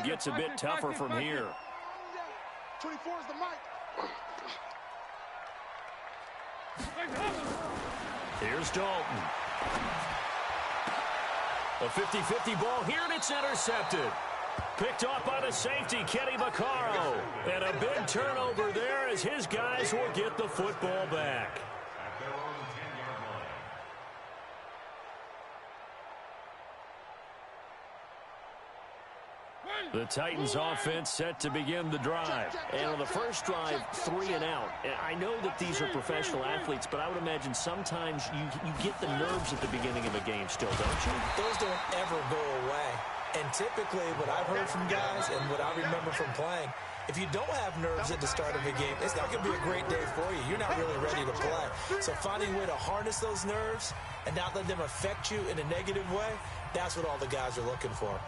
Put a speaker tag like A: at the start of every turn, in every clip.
A: gets a bit tougher from here.
B: 24 is the mic.
A: Here's Dalton. A 50-50 ball here, and it's intercepted. Picked off by the safety, Kenny Vaccaro. And a big turnover there as his guys will get the football back. The Titans offense set to begin the drive.
C: And on the first drive, 3 and out. And I know that these are professional athletes, but I would imagine sometimes you get the nerves at the beginning of a game still, don't you?
D: Those don't ever go away. And typically what I've heard from guys and what I remember from playing, if you don't have nerves at the start of a game, it's not going to be a great day for you. You're not really ready to play. So finding a way to harness those nerves and not let them affect you in a negative way, that's what all the guys are looking for.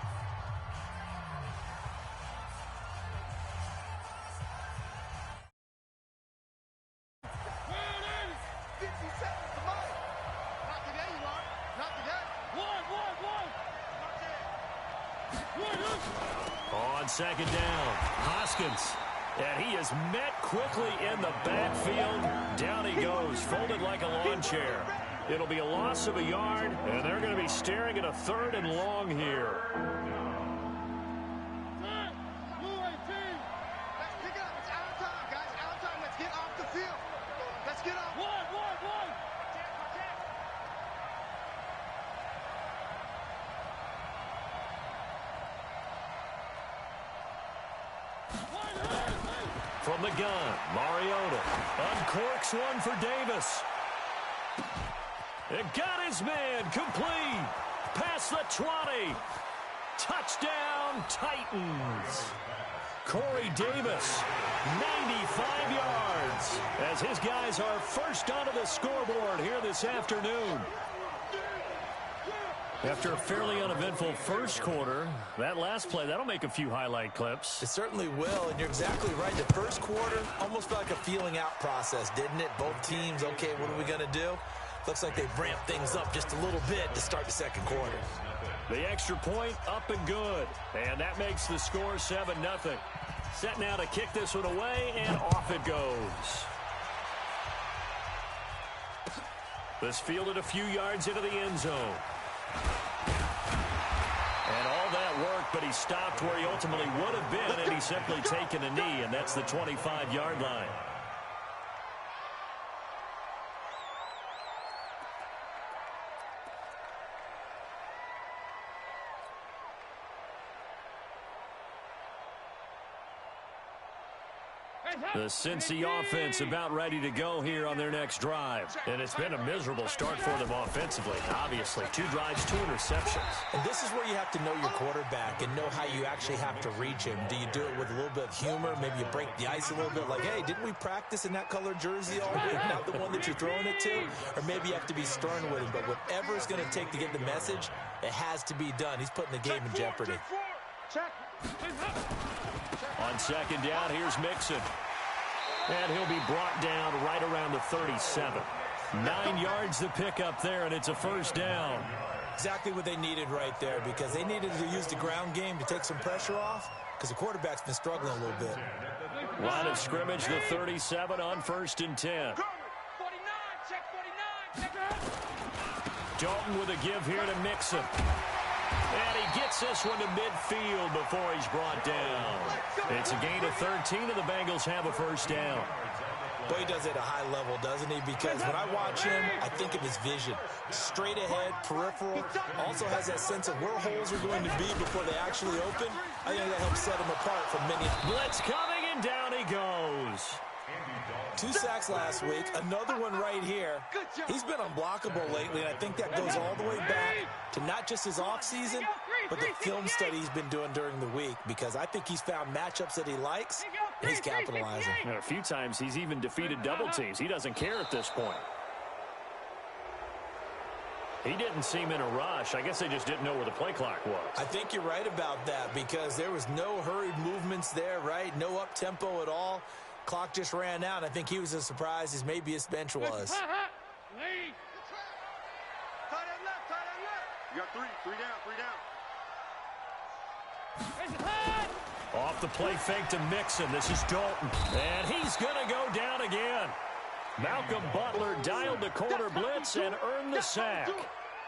A: On second down, Hoskins. And he is met quickly in the backfield. Down he goes, folded like a lawn chair. It'll be a loss of a yard, and they're going to be staring at a 3rd and long here. From the gun, Mariota uncorks one for Davis. It got his man complete. Past the 20. Touchdown, Titans. Corey Davis, 95 yards, as his guys are first onto the scoreboard here this afternoon. After a fairly uneventful first quarter, that last play, that'll make a few highlight clips.
D: It certainly will, and you're exactly right. The first quarter almost felt like a feeling-out process, didn't it? Both teams, okay, what are we going to do? Looks like they've ramped things up just a little bit to start the second quarter.
A: The extra point up and good, and that makes the score 7-0. Set now to kick this one away, and off it goes. This fielded a few yards into the end zone. And all that work, but he stopped where he ultimately would have been, and he's simply taken a knee, and that's the 25-yard line. The Cincy offense about ready to go here on their next drive. And it's been a miserable start for them offensively. Obviously, 2 drives, 2 interceptions.
D: And this is where you have to know your quarterback and know how you actually have to reach him. Do you do it with a little bit of humor? Maybe you break the ice a little bit like, hey, didn't we practice in that color jersey all week? Not the one that you're throwing it to? Or maybe you have to be stern with him. But whatever it's going to take to get the message, it has to be done. He's putting the game in jeopardy.
A: On second down, here's Mixon. And he'll be brought down right around the 37. 9 yards to pick up there, and it's a first down.
D: Exactly what they needed right there, because they needed to use the ground game to take some pressure off, because the quarterback's been struggling a little bit.
A: Line of scrimmage, the 37 on 1st and 10.
B: 49, check 49.
A: Dalton with a give here to Mixon. And he gets this one to midfield before he's brought down. It's a gain of 13, and the Bengals have a first down.
D: Boy, he does it at a high level, doesn't he? Because when I watch him, I think of his vision. Straight ahead, peripheral. Also has that sense of where holes are going to be before they actually open. I think that helps set him apart from many.
A: Blitz coming, and down he goes.
D: 2 sacks last week, another one right here. He's been unblockable lately, and I think that goes all the way back to not just his offseason, but the film study he's been doing during the week, because I think he's found matchups that he likes, and he's capitalizing.
A: And a few times he's even defeated double teams. He doesn't care at this point. He didn't seem in a rush. I guess they just didn't know where the play clock was.
D: I think you're right about that, because there was no hurried movements there, right? No up-tempo at all. Clock just ran out. I think he was as surprised as maybe his bench was.
B: You got 3 down, 3 down.
A: Off the play fake to Mixon. This is Dalton. And he's going to go down again. Malcolm Butler dialed the corner blitz and earned the sack.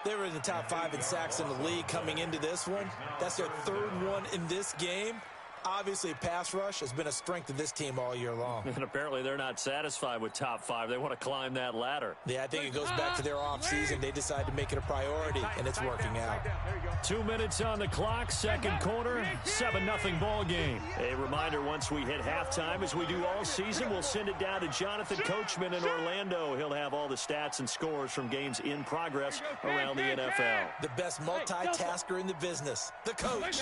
D: They were in the top 5 in sacks in the league coming into this one. That's their 3rd one in this game. Obviously, pass rush has been a strength of this team all year long.
C: And apparently they're not satisfied with top 5. They want to climb that ladder.
D: Yeah, I think it goes back to their offseason. They decided to make it a priority, and it's working out.
A: 2 minutes on the clock, second quarter, 7-0 ball game.
C: A reminder, once we hit halftime, as we do all season, we'll send it down to Jonathan Coachman in Orlando. He'll have all the stats and scores from games in progress around the NFL.
D: The best multitasker in the business, the coach.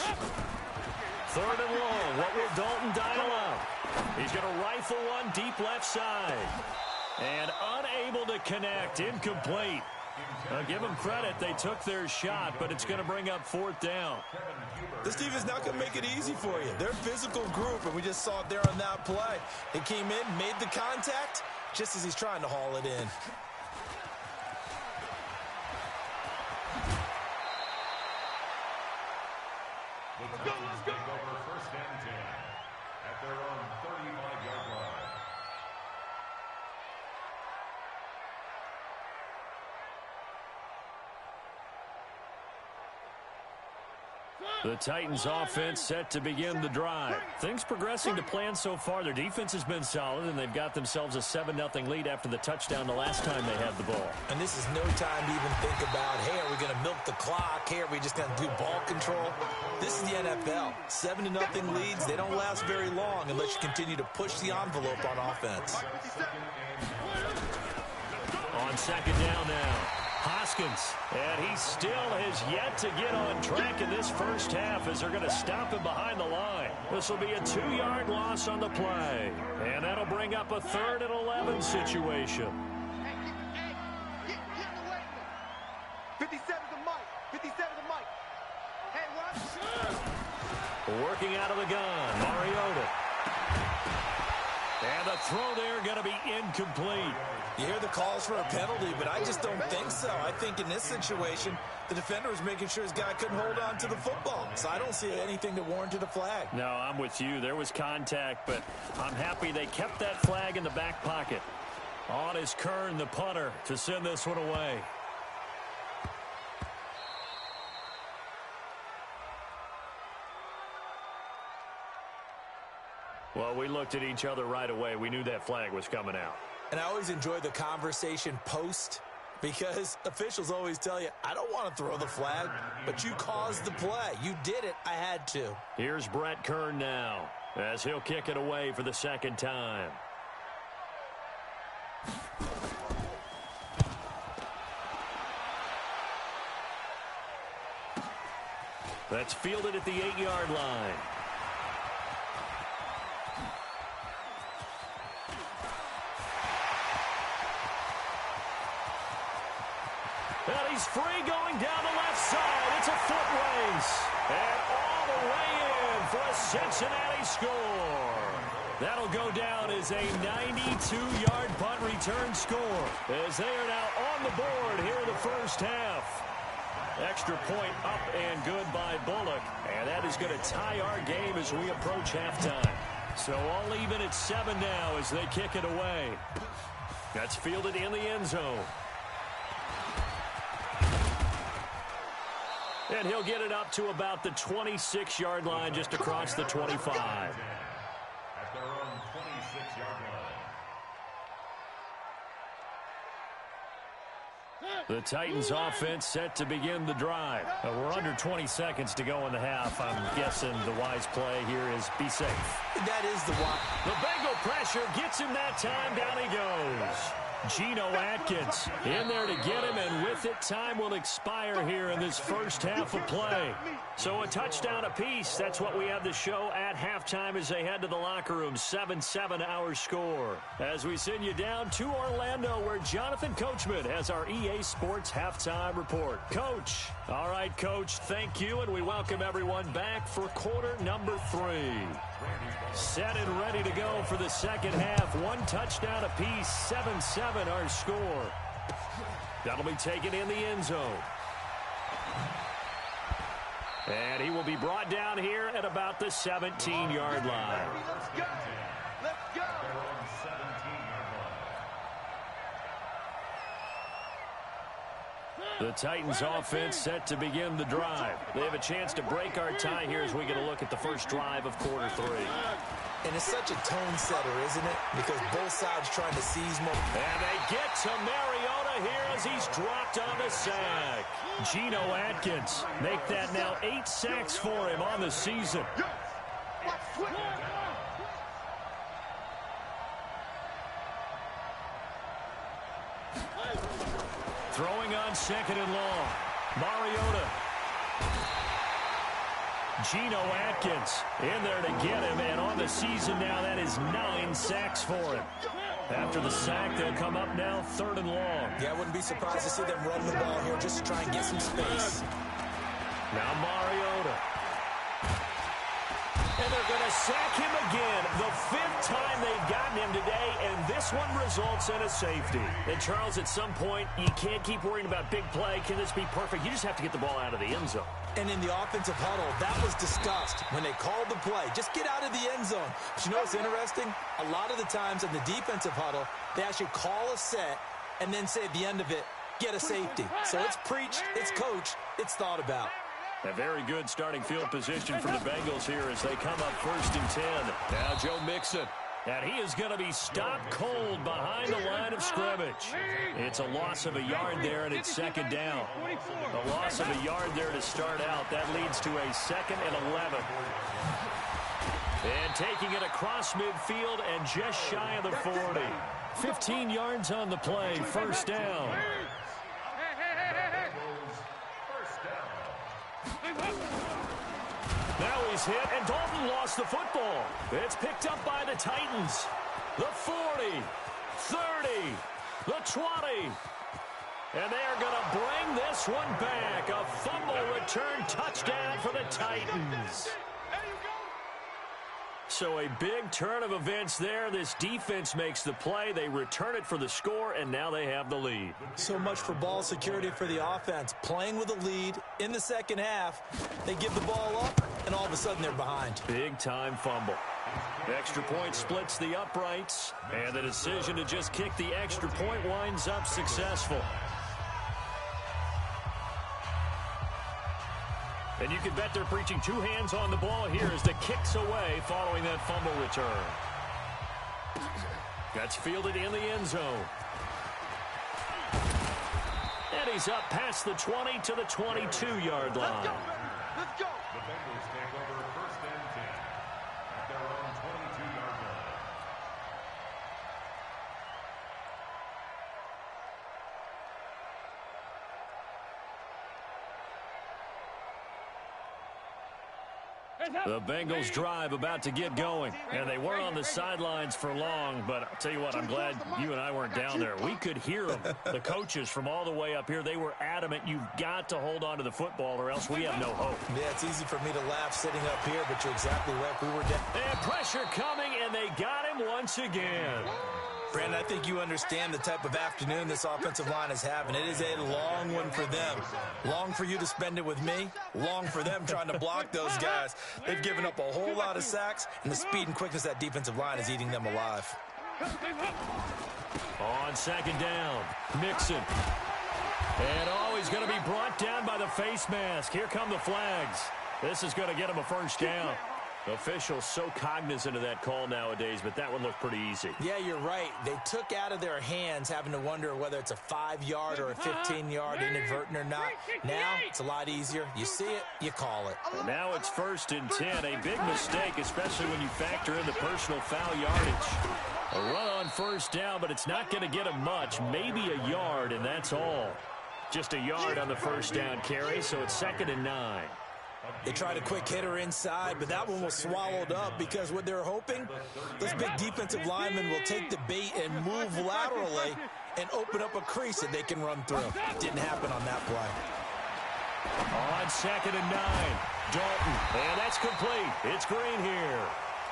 A: 3rd and long. What will Dalton dial up? He's going to rifle one deep left side. And unable to connect. Incomplete. Give them credit. They took their shot, but it's going to bring up 4th down.
D: This team is not going to make it easy for you. They're a physical group, and we just saw it there on that play. They came in, made the contact, just as he's trying to haul it in.
B: Let's go.
E: First and 10 at their own 35-yard line.
A: The Titans offense set to begin the drive. Things progressing to plan so far. Their defense has been solid, and they've got themselves a 7-0 lead after the touchdown the last time they had the ball.
D: And this is no time to even think about, hey, are we going to milk the clock? Hey, are we just going to do ball control? This is the NFL. 7-0 leads, they don't last very long unless you continue to push the envelope on offense.
A: On second down now. Hoskins, and he still has yet to get on track in this first half as they're going to stop him behind the line. This will be a 2-yard loss on the play, and that'll bring up a 3rd and 11 situation.
B: Get away from it. 57 to Mike. 57 to Mike. Hey, what?
A: Working out of the gun, Mariota. And the throw there going to be incomplete.
D: You hear the calls for a penalty, but I just don't think so. I think in this situation, the defender was making sure his guy couldn't hold on to the football. So I don't see anything that warranted a flag.
A: No, I'm with you. There was contact, but I'm happy they kept that flag in the back pocket. On is Kern, the punter, to send this one away. Well, we looked at each other right away. We knew that flag was coming out.
D: And I always enjoy the conversation post because officials always tell you, I don't want to throw the flag, but you caused the play. You did it. I had to.
A: Here's Brett Kern now as he'll kick it away for the second time. That's fielded at the 8-yard line. And he's free going down the left side. It's a foot race. And all the way in for a Cincinnati score. That'll go down as a 92-yard punt return score as they are now on the board here in the first half. Extra point up and good by Bullock. And that is going to tie our game as we approach halftime. So all even at 7 now as they kick it away. That's fielded in the end zone. And he'll get it up to about the 26-yard line just across the 25.
E: At their own 26-yard line.
A: The Titans offense set to begin the drive. We're under 20 seconds to go in the half. I'm guessing the wise play here is be safe.
D: That is the one.
A: The Bengal pressure gets him that time. Down he goes. Geno Atkins in there to get him, and with it, time will expire here in this first half of play. So a touchdown apiece. That's what we have to show at halftime as they head to the locker room. 7-7 our score. As we send you down to Orlando, where Jonathan Coachman has our EA Sports halftime report. Coach. All right, Coach, thank you, and we welcome everyone back for quarter number 3. Set and ready to go for the second half. One touchdown apiece, 7-7 our score. That'll be taken in the end zone.
C: And he will be brought down here at about the 17-yard line.
B: Let's go. Let's go.
E: They're on 17-yard line.
C: The Titans offense set to begin the drive. They have a chance to break our tie here as we get a look at the first drive of quarter 3.
D: And it's such a tone setter, isn't it? Because both sides trying to seize more.
C: And they get to Mariota here as he's dropped on the sack. Geno Atkins make that now 8 sacks for him on the season. Throwing on 2nd and long. Mariota. Geno Atkins in there to get him, and on the season now, that is 9 sacks for him. After the sack, they'll come up now 3rd and long.
D: Yeah, I wouldn't be surprised to see them run the ball here just to try and get some space.
C: Now Mariota. And they're going to sack him again. The 5th time they've gotten him today, and this one results in a safety. And Charles, at some point, you can't keep worrying about big play. Can this be perfect? You just have to get the ball out of the end zone.
D: And in the offensive huddle, that was discussed when they called the play. Just get out of the end zone. But you know what's interesting? A lot of the times in the defensive huddle, they actually call a set and then say at the end of it, get a safety. So it's preached, it's coached, it's thought about.
C: A very good starting field position for the Bengals here as they come up 1st and 10. Now Joe Mixon. And he is going to be stopped cold behind the line of scrimmage. It's a loss of a yard there, and it's 2nd down. A loss of a yard there to start out. That leads to a 2nd and 11. And taking it across midfield and just shy of the 40. 15 yards on the play, 1st down. Now he's hit, and Dalton lost the football. It's picked up by the Titans. The 40, 30, the 20. And they are going to bring this one back. A fumble return touchdown for the Titans. So a big turn of events there. This defense makes the play. They return it for the score, and now they have the lead.
D: So much for ball security for the offense. Playing with a lead in the 2nd half. They give the ball up, and all of a sudden they're behind.
C: Big-time fumble. Extra point splits the uprights, and the decision to just kick the extra point winds up successful. And you can bet they're preaching 2 hands on the ball here as the kick's away following that fumble return. That's fielded in the end zone. And he's up past the 20 to the 22-yard line.
B: Let's go.
E: The Bengals take over 1st and 10 at their own 22-yard line.
C: The Bengals drive about to get going, and they weren't on the sidelines for long, but I'll tell you what, I'm glad you and I weren't down there. We could hear them. The coaches from all the way up here, they were adamant, you've got to hold on to the football or else we have no hope.
D: Yeah, it's easy for me to laugh sitting up here, but you're exactly right. We were down.
C: And pressure coming, and they got him once again.
D: Brandon, I think you understand the type of afternoon this offensive line is having. It is a long one for them. Long for you to spend it with me. Long for them trying to block those guys. They've given up a whole lot of sacks, and the speed and quickness of that defensive line is eating them alive.
C: On 2nd down, Mixon. And he's going to be brought down by the face mask. Here come the flags. This is going to get him a 1st down. Officials so cognizant of that call nowadays, but that one looked pretty easy.
D: Yeah, you're right. They took out of their hands having to wonder whether it's a 5-yard or a 15-yard inadvertent or not. Now, it's a lot easier. You see it, you call it.
C: And now it's 1st and 10. A big mistake, especially when you factor in the personal foul yardage. A run on 1st down, but it's not going to get him much. Maybe a yard, and that's all. Just a yard on the 1st down carry, so it's 2nd and 9.
D: They tried a quick hitter inside, but that one was swallowed up because what they're hoping, those big defensive linemen will take the bait and move laterally and open up a crease that they can run through. Didn't happen on that play.
C: On 2nd and 9, Dalton, and that's complete. It's Green here.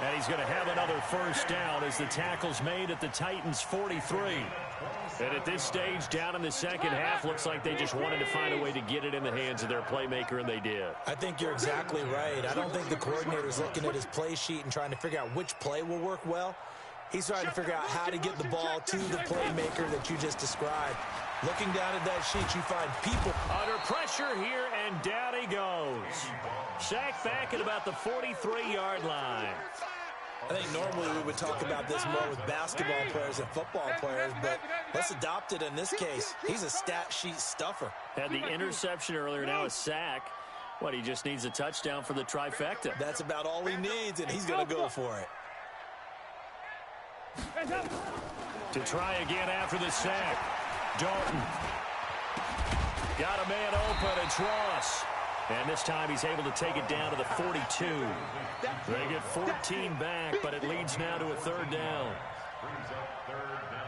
A: And he's going to have another first down as the tackle's made at the Titans' 43. And at this stage, down in the second half, looks like they just wanted to find a way to get it in the hands of their playmaker, and they did.
D: I think you're exactly right. I don't think the coordinator's looking at his play sheet and trying to figure out which play will work well. He's trying to figure out how to get the ball to the playmaker that you just described. Looking down at that sheet, you find people
A: under pressure here, and down he goes. Sacked back at about the 43-yard line.
D: I think normally we would talk about this more with basketball players and football players, but let's adopt it in this case. He's a stat sheet stuffer.
A: Had the interception earlier, now a sack. What, he just needs a touchdown for the trifecta.
D: That's about all he needs, and he's going to go for it.
A: To try again after the sack. Dalton. Got a man open. It's Ross. And this time he's able to take it down to the 42. They get 14 back, but it leads now to a third down.
E: Brings up third down.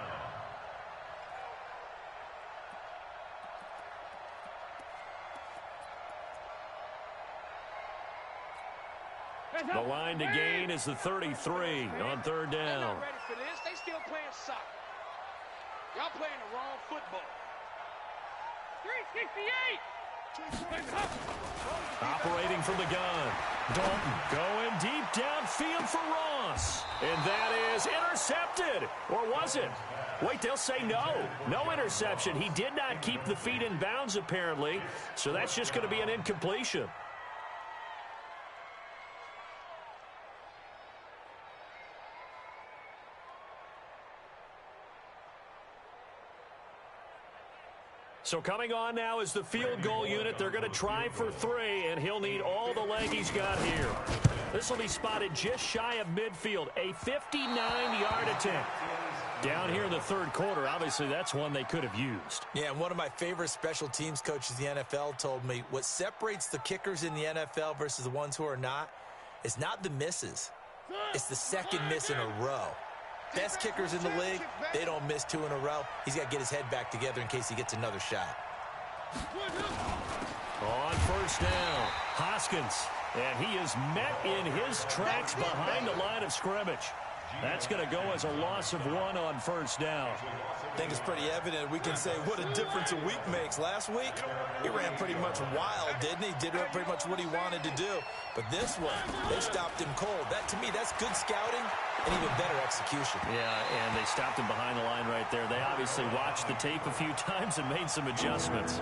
A: The line to gain is the 33 on third down.
B: They're not ready for this. They still playing soccer. Y'all playing the wrong football. 368.
A: Operating from the gun. Dalton going deep downfield for Ross. And that is intercepted. Or was it? Wait, they'll say no. No interception. He did not keep the feet in bounds, apparently. So that's just going to be an incompletion. So coming on now is the field goal unit. They're going to try for 3, and he'll need all the leg he's got here. This will be spotted just shy of midfield, a 59-yard attempt. Down here in the third quarter, obviously that's one they could have used.
D: Yeah, and one of my favorite special teams coaches in the NFL told me what separates the kickers in the NFL versus the ones who are not is not the misses. It's the second miss in a row. Best kickers in the league, they don't miss 2 in a row. He's got to get his head back together in case he gets another shot.
A: On first down, Hoskins. And he is met in his tracks behind the line of scrimmage. That's going to go as a loss of 1 on first down.
D: I think it's pretty evident. We can say what a difference a week makes. Last week, he ran pretty much wild, didn't he? Did pretty much what he wanted to do. But this one, they stopped him cold. That, to me, that's good scouting and even better execution.
A: Yeah, and they stopped him behind the line right there. They obviously watched the tape a few times and made some adjustments.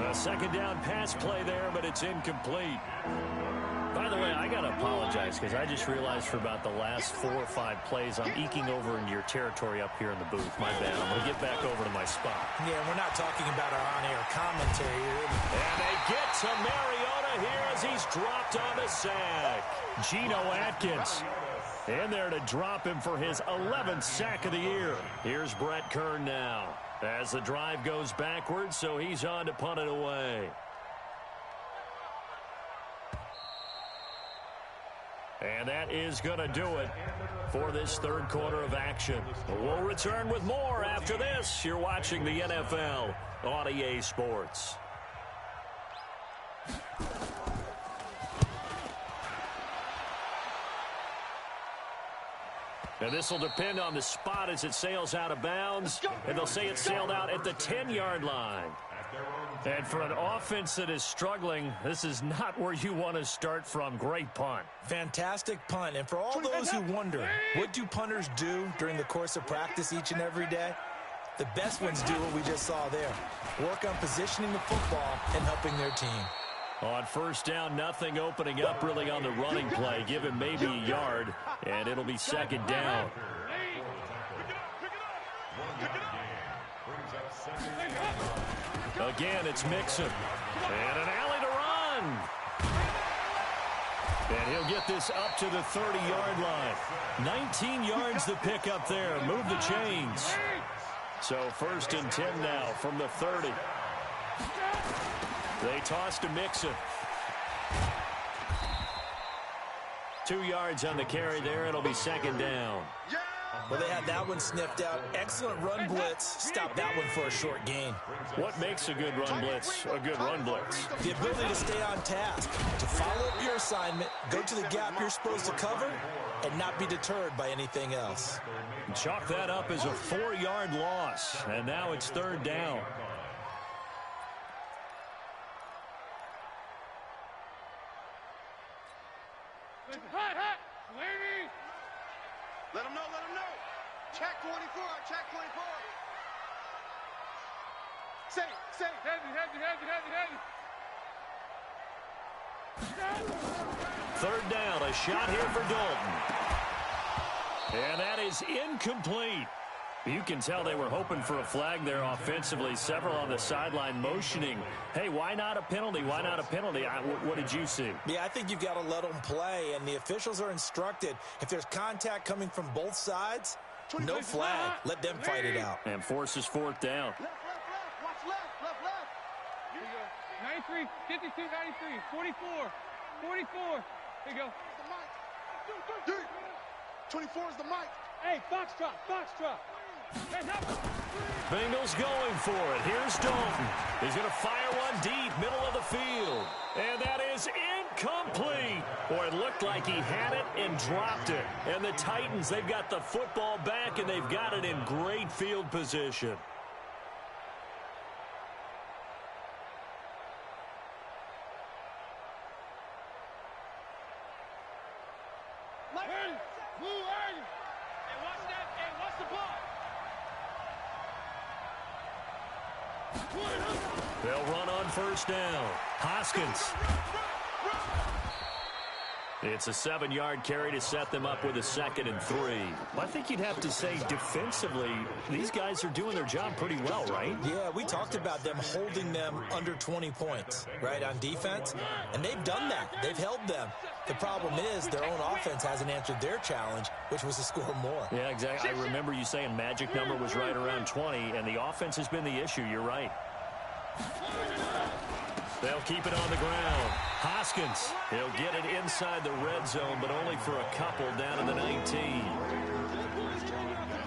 A: A second down pass play there, but it's incomplete. By the way, I got to apologize because I just realized for about the last 4 or 5 plays, I'm eking over into your territory up here in the booth. My bad. I'm going to get back over to my spot.
D: Yeah, we're not talking about our on-air commentary here.
A: And they get to Mariota here as he's dropped on the sack. Geno Atkins in there to drop him for his 11th sack of the year. Here's Brett Kern now as the drive goes backwards, so he's on to punt it away. And that is going to do it for this third quarter of action. We'll return with more after this. You're watching the NFL on EA Sports. And this will depend on the spot as it sails out of bounds. And they'll say it sailed out at the 10-yard line. And for an offense that is struggling, this is not where you want to start from. Great punt.
D: Fantastic punt. And for all those who wonder, what do punters do during the course of practice each and every day? The best ones do what we just saw there. Work on positioning the football and helping their team.
A: On first down, nothing opening up really on the running play. Give him maybe a yard, and it'll be second down. Again, it's Mixon. And an alley to run. And he'll get this up to the 30-yard line. 19 yards to pick up there. Move the chains. So first and 10 now from the 30. They toss to Mixon. 2 yards on the carry there. It'll be second down.
D: Well, they had that one sniffed out. Excellent run blitz. Stop that one for a short gain.
C: What makes a good run blitz a good run blitz?
D: The ability to stay on task, to follow up your assignment, go to the gap you're supposed to cover, and not be deterred by anything else.
C: Chalk that up as a 4-yard loss, and now it's 3rd down.
B: Hot, lady! Let him know. Check 24, check 24. Say, heavy.
C: 3rd down, a shot here for Dalton. And that is incomplete. You can tell they were hoping for a flag there offensively. Several on the sideline motioning. Hey, why not a penalty? Why not a penalty? What did you see?
D: Yeah, I think you've got to let them play, and the officials are instructed. If there's contact coming from both sides, no flag. Let them fight it out.
C: And forces 4th down.
B: Left. Watch left.
F: Here you go. 93, 52, 93, 44. Here you go.
B: The mic. 24 is the mic.
F: Hey, foxtrot.
C: Bengals going for it. Here's Dalton. He's going to fire one deep, middle of the field. And that is incomplete. Boy, it looked like he had it and dropped it. And the Titans, they've got the football back, and they've got it in great field position. They'll run on 1st down. Hoskins. It's a 7-yard carry to set them up with a 2nd and 3. I think you'd have to say defensively, these guys are doing their job pretty well, right?
D: Yeah, we talked about them holding them under 20 points, right, on defense. And they've done that. They've held them. The problem is their own offense hasn't answered their challenge, which was to score more.
C: Yeah, exactly. I remember you saying magic number was right around 20, and the offense has been the issue. You're right. They'll keep it on the ground. Hoskins, he'll get it inside the red zone, but only for a couple down to the 19.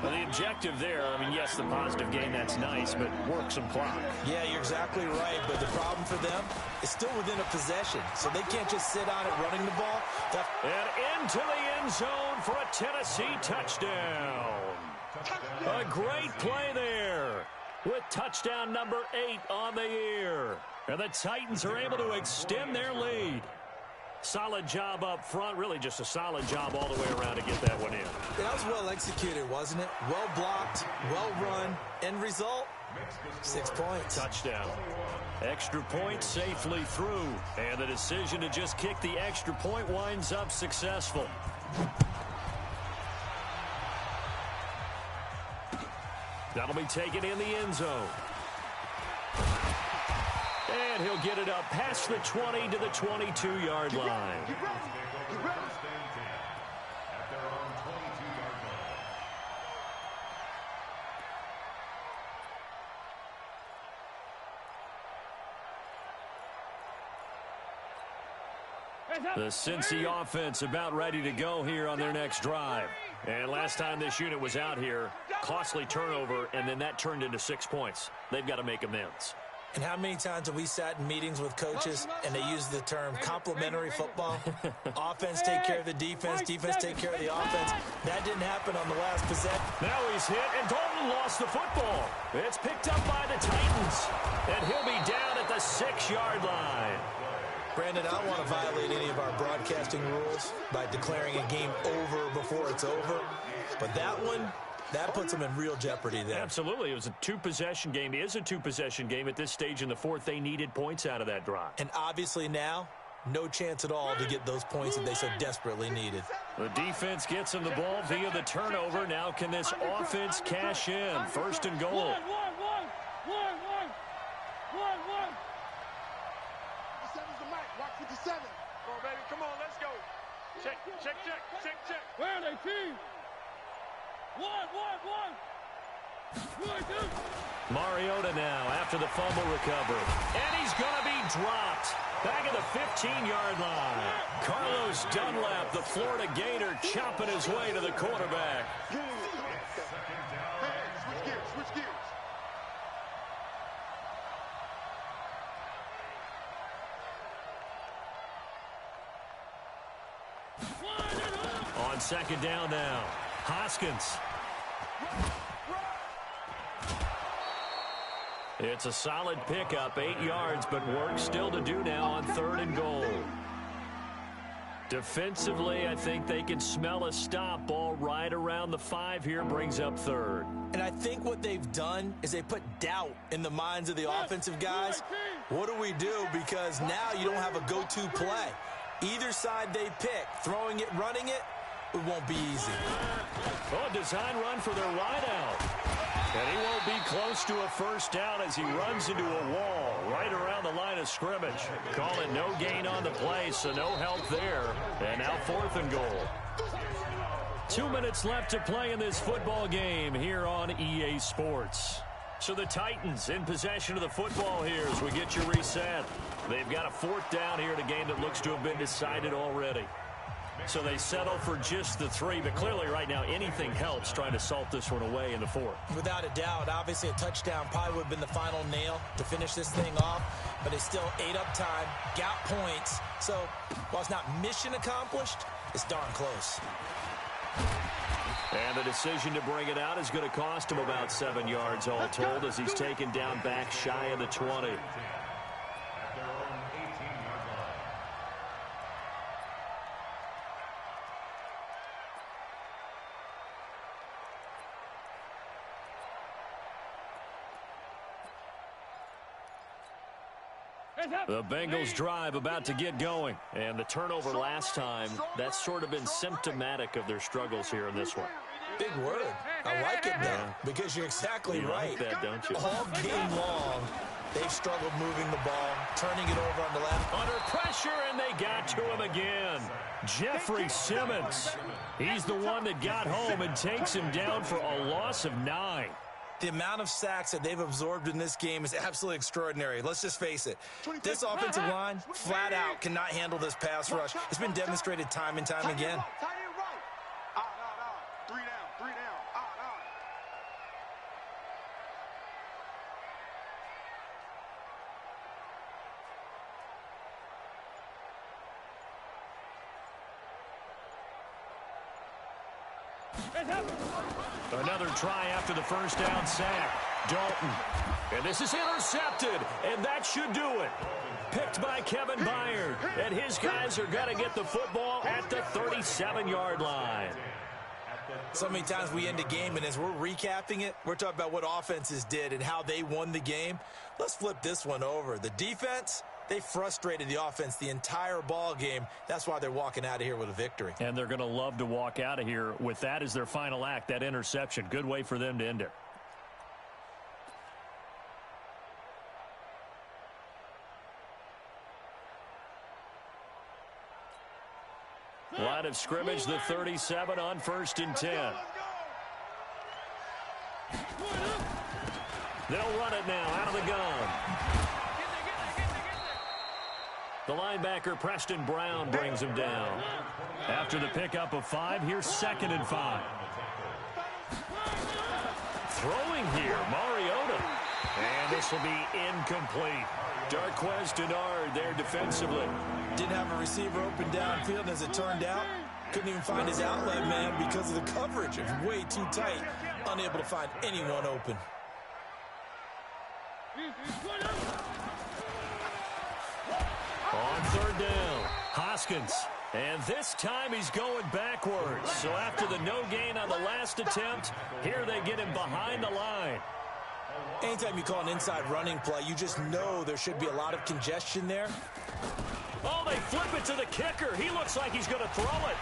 C: Well, the objective there, I mean, yes, the positive gain, that's nice, but work some clock.
D: Yeah, you're exactly right, but the problem for them is still within a possession, so they can't just sit on it running the ball.
C: And into the end zone for a Tennessee touchdown. A great play there with touchdown number 8 on the year. And the Titans are able to extend their lead. Solid job up front, really just a solid job all the way around to get that one in.
D: That was well executed, wasn't it? Well blocked, well run. End result, 6 points.
C: Touchdown. Extra point safely through. And the decision to just kick the extra point winds up successful. That'll be taken in the end zone. And he'll get it up past the 20 to the 22-yard line. The Cincy offense about ready to go here on their next drive. And last time this unit was out here, costly turnover, and then that turned into 6 points. They've got to make amends.
D: And how many times have we sat in meetings with coaches and they use the term complementary football? Offense take care of the defense, defense take care of the offense. That didn't happen on the last possession.
C: Now he's hit, and Dalton lost the football. It's picked up by the Titans, and he'll be down at the 6-yard line.
D: Brandon, I don't want to violate any of our broadcasting rules by declaring a game over before it's over. But that one, that puts them in real jeopardy there.
C: Absolutely. It was a 2-possession game. It is a 2-possession game at this stage in the fourth. They needed points out of that drive.
D: And obviously now, no chance at all to get those points that they so desperately needed.
C: The defense gets them the ball via the turnover. Now can this offense cash in? 1st and goal.
B: Come on, baby. Come on, let's go. Check.
F: Where are they, team? One.
C: Mariota now after the fumble recovery. And he's going to be dropped. Back at the 15-yard line. Carlos Dunlap, the Florida Gator, chopping his way to the quarterback.
A: On second down now, Hoskins. It's a solid pickup, 8 yards, but work still to do now on 3rd and goal. Defensively, I think they can smell a stop. Ball right around the 5 here, brings up 3rd.
D: And I think what they've done is they put doubt in the minds of the offensive guys. What do we do? Because now you don't have a go-to play. Either side they pick, throwing it, running it, it won't be easy.
A: Oh, design run for their wideout. And he won't be close to a first down as he runs into a wall right around the line of scrimmage. Call it no gain on the play, so no help there. And now 4th and goal. 2 minutes left to play in this football game here on EA Sports. So the Titans in possession of the football here as we get you reset. They've got a 4th down here in a game that looks to have been decided already. So they settle for just the 3, but clearly right now anything helps trying to salt this one away in the 4th.
D: Without a doubt, obviously a touchdown probably would have been the final nail to finish this thing off, but it's still 8 up time, got points. So while it's not mission accomplished, it's darn close.
A: And the decision to bring it out is going to cost him about 7 yards all told as he's taken down back shy of the 20. The Bengals drive about to get going. And the turnover last time, that's sort of been symptomatic of their struggles here in this one.
D: Big word. I like it, though, because you're exactly right.
A: You like that, don't you?
D: All game long, they've struggled moving the ball, turning it over on the left.
A: Under pressure, and they got to him again. Jeffrey Simmons. He's the one that got home and takes him down for a loss of 9.
D: The amount of sacks that they've absorbed in this game is absolutely extraordinary. Let's just face it. This offensive line, flat out, cannot handle this pass rush. It's been demonstrated time and time again.
A: Another try after the first down sack. Dalton. And this is intercepted, and that should do it. Picked by Kevin Byard, and his guys are going to get the football at the 37-yard line.
D: So many times we end a game, and as we're recapping it, we're talking about what offenses did and how they won the game. Let's flip this one over. The defense, they frustrated the offense the entire ball game. That's why they're walking out of here with a victory.
A: And they're going to love to walk out of here with that as their final act, that interception. Good way for them to end it. Line of scrimmage, the 37 on 1st and 10. They'll run it now out of the gun. The linebacker, Preston Brown, brings him down. After the pickup of 5, here's 2nd and 5. Throwing here, Mariota. And this will be incomplete. Darquez Denard there defensively.
D: Didn't have a receiver open downfield, and as it turned out, couldn't even find his outlet man because of the coverage. It was way too tight. Unable to find anyone open.
A: On 3rd down, Hoskins. And this time he's going backwards. So after the no gain on the last attempt, here they get him behind the line.
D: Anytime you call an inside running play, you just know there should be a lot of congestion there.
A: Oh, they flip it to the kicker. He looks like he's going to throw it.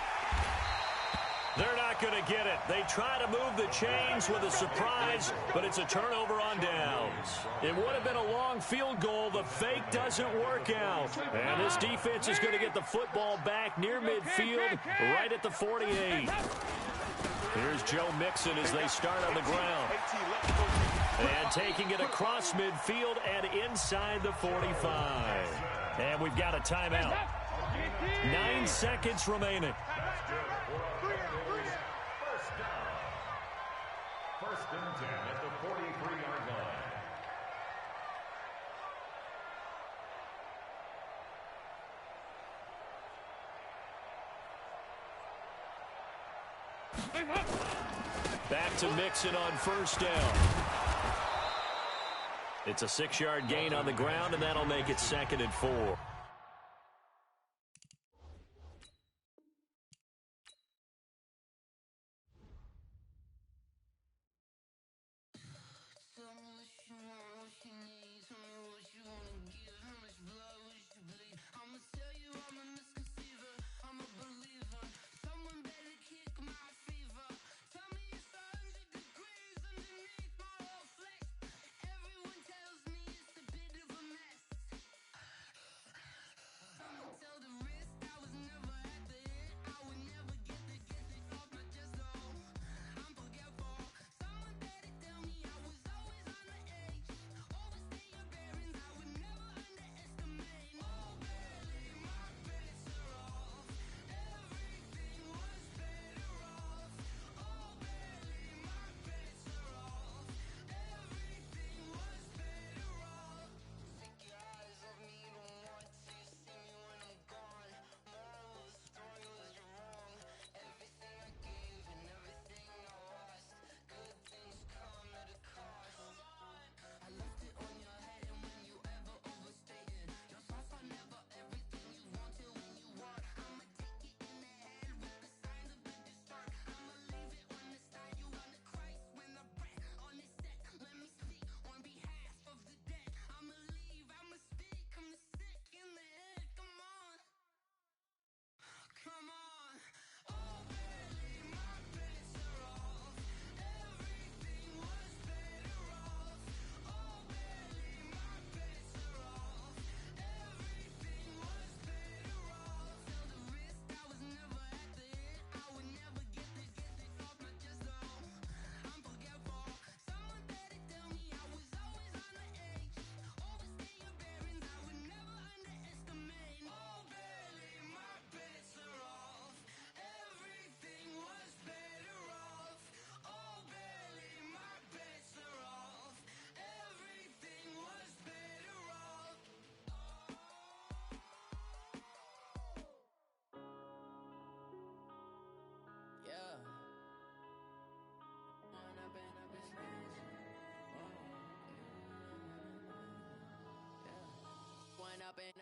A: They're not going to get it. They try to move the chains with a surprise, but it's a turnover on downs. It would have been a long field goal. The fake doesn't work out. And this defense is going to get the football back near midfield, right at the 48. Here's Joe Mixon as they start on the ground. And taking it across midfield and inside the 45. And we've got a timeout. 9 seconds remaining.
E: First and 10 at the 43-yard line.
A: Back to Mixon on first down. It's a 6-yard gain on the ground, and that'll make it 2nd and 4.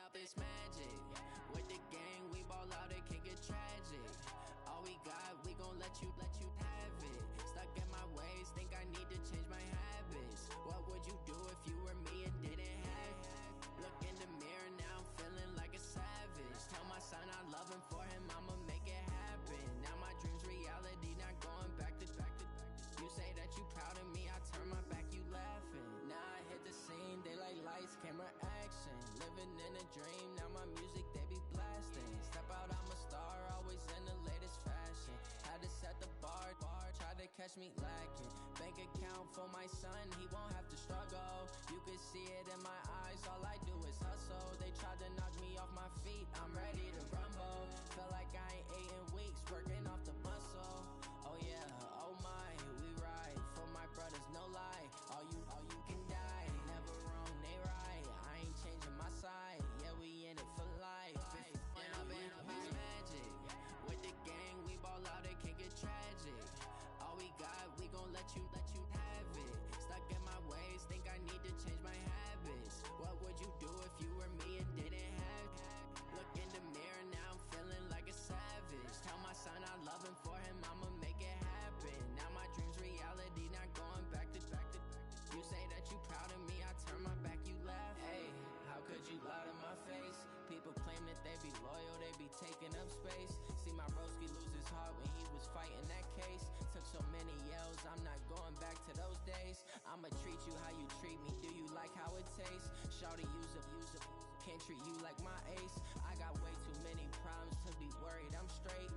G: Up it's magic. With the gang, we ball out, it can get tragic. All we got, we gon' let you have it. Stuck in my ways, think I need to change my habits. What would you do if you were me and didn't have it? Look in the mirror, now I'm feeling like a savage. Tell my son I love him, for him I'ma make it happen. Now my dream's reality, not going back to. You say that you proud of me, I turn my back, you laughing. Now I hit the scene, they like lights, camera, action. Living in a dream, now my music, they be blasting. Step out, I'm a star, always in the latest fashion. Had to set the bar, try to catch me lacking. Bank account for my son, he won't have to struggle. You can see it in my eyes, all I do is hustle. They tried to knock me off my feet, I'm ready to rumble. Feel like I ain't ate in weeks, working off the muscle. Oh yeah, oh my, we ride for my brothers, no lie. All you can die, never wrong, they right. I ain't changing my side, yeah, we in it for life. When I've been up, it's magic. With the gang, we ball out, it can get tragic. All we got, we gon' let you have it. Stuck in my ways, think I need to change my habits. What would you do if you were me and didn't have it? Look in the mirror, now I'm feeling like a savage. Tell my son I love him, for him I'ma make it happen. Now my dream's reality, not going back to. You say that you proud of me, I turn my back, you laugh. Hey, how could you lie to my face? People claim that they be loyal, they be taking up space. See my broski lose his heart when he was fighting that case. Took so many yells, I'm not going back to those days. I'ma treat you how you treat me, do you like how it tastes? Shawty, use up, can't treat you like my ace. I got way too many problems to be worried, I'm straight.